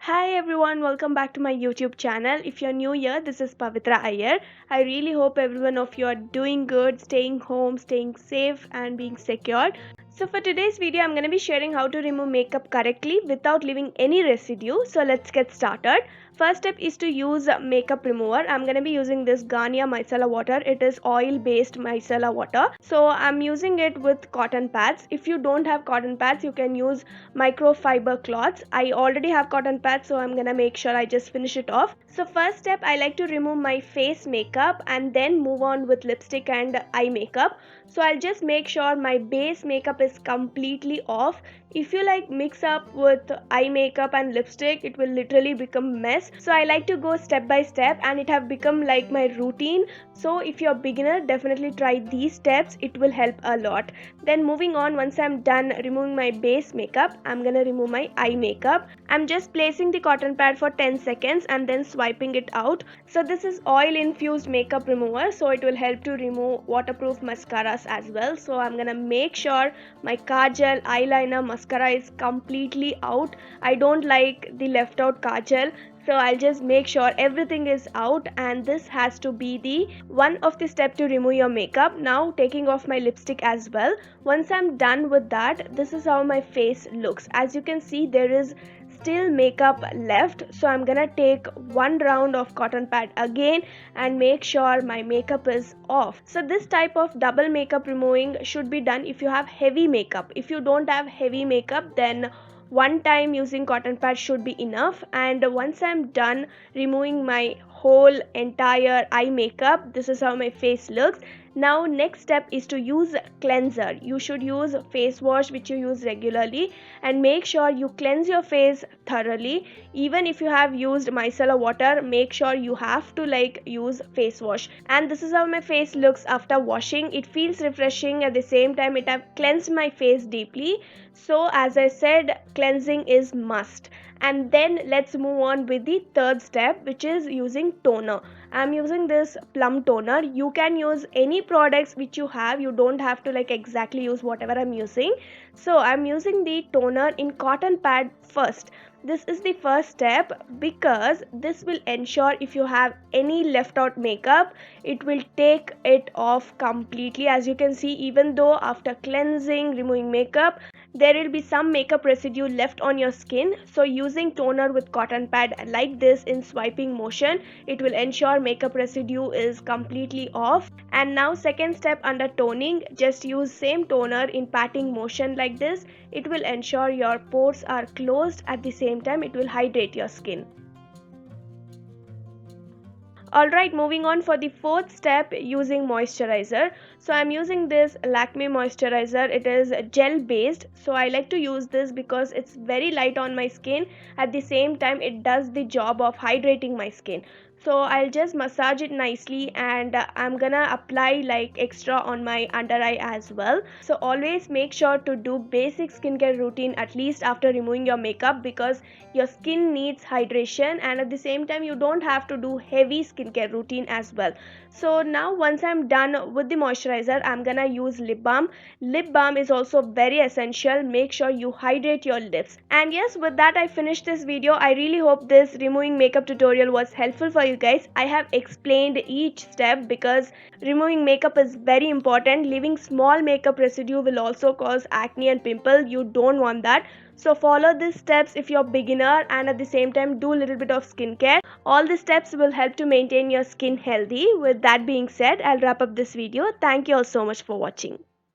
Hi everyone, welcome back to my YouTube channel. If you're new here, this is Pavithra Iyer. I really hope every one of you are doing good, staying home, staying safe and being secure. So for today's video, I'm going to be sharing how to remove makeup correctly without leaving any residue. So let's get started. First step is to use makeup remover. I'm going to be using this Garnier micellar water. It is oil based micellar water. So I'm using it with cotton pads. If you don't have cotton pads, you can use microfiber cloths. I already have cotton pads, so I'm gonna make sure I just finish it off. So first step, I like to remove my face makeup and then move on with lipstick and eye makeup. So I'll just make sure my base makeup is completely off. If you like mix up with eye makeup and lipstick, it will literally become mess. So I like to go step by step and it have become like my routine. So if you're a beginner, definitely try these steps. It will help a lot. Then moving on, once I'm done removing my base makeup, I'm gonna remove my eye makeup. I'm just placing the cotton pad for 10 seconds and then swiping it out. So this is oil infused makeup remover, so it will help to remove waterproof mascaras as well. So I'm gonna make sure my kajal, eyeliner, mascara is completely out. I don't like the left out kajal, so I'll just make sure everything is out, and this has to be the one of the step to remove your makeup. Now taking off my lipstick as well. Once I'm done with that, this is how my face looks. As you can see, there is still makeup left, so I'm gonna take one round of cotton pad again and make sure my makeup is off. So this type of double makeup removing should be done if you have heavy makeup. If you don't have heavy makeup, then one time using cotton pad should be enough. And once I'm done removing my whole entire eye makeup, this is how my face looks. Now next step is to use cleanser. You should use face wash which you use regularly, and make sure you cleanse your face thoroughly. Even if you have used micellar water, make sure you have to use face wash. And this is how my face looks after washing. It feels refreshing, at the same time it have cleansed my face deeply. So as I said, cleansing is must. And then let's move on with the third step, which is using toner. I'm using this PLUM toner. You can use any products which you have. You don't have to exactly use whatever I'm using. So I'm using the toner in cotton pad first. This is the first step because this will ensure if you have any left out makeup, it will take it off completely. As you can see, even though after cleansing, removing makeup, there will be some makeup residue left on your skin. So using toner with cotton pad like this in swiping motion, it will ensure makeup residue is completely off. And now second step under toning, just use same toner in patting motion like this. It will ensure your pores are closed, at the same time it will hydrate your skin. Alright, moving on for the fourth step, using moisturizer. So I'm using this LAKME moisturizer. It is gel based, so I like to use this because it's very light on my skin. At the same time, it does the job of hydrating my skin. So I'll just massage it nicely, and I'm gonna apply extra on my under eye as well. So always make sure to do basic skincare routine at least after removing your makeup, because your skin needs hydration, and at the same time you don't have to do heavy skincare routine as well. So now once I'm done with the moisturizer, I'm gonna use lip balm. Lip balm is also very essential. Make sure you hydrate your lips. And yes, with that I finished this video. I really hope this removing makeup tutorial was helpful for you guys. I have explained each step because removing makeup is very important. Leaving small makeup residue will also cause acne and pimple. You don't want that. So follow these steps if you're a beginner, and at the same time do a little bit of skincare. All the steps will help to maintain your skin healthy. With that being said, I'll wrap up this video. Thank you all so much for watching.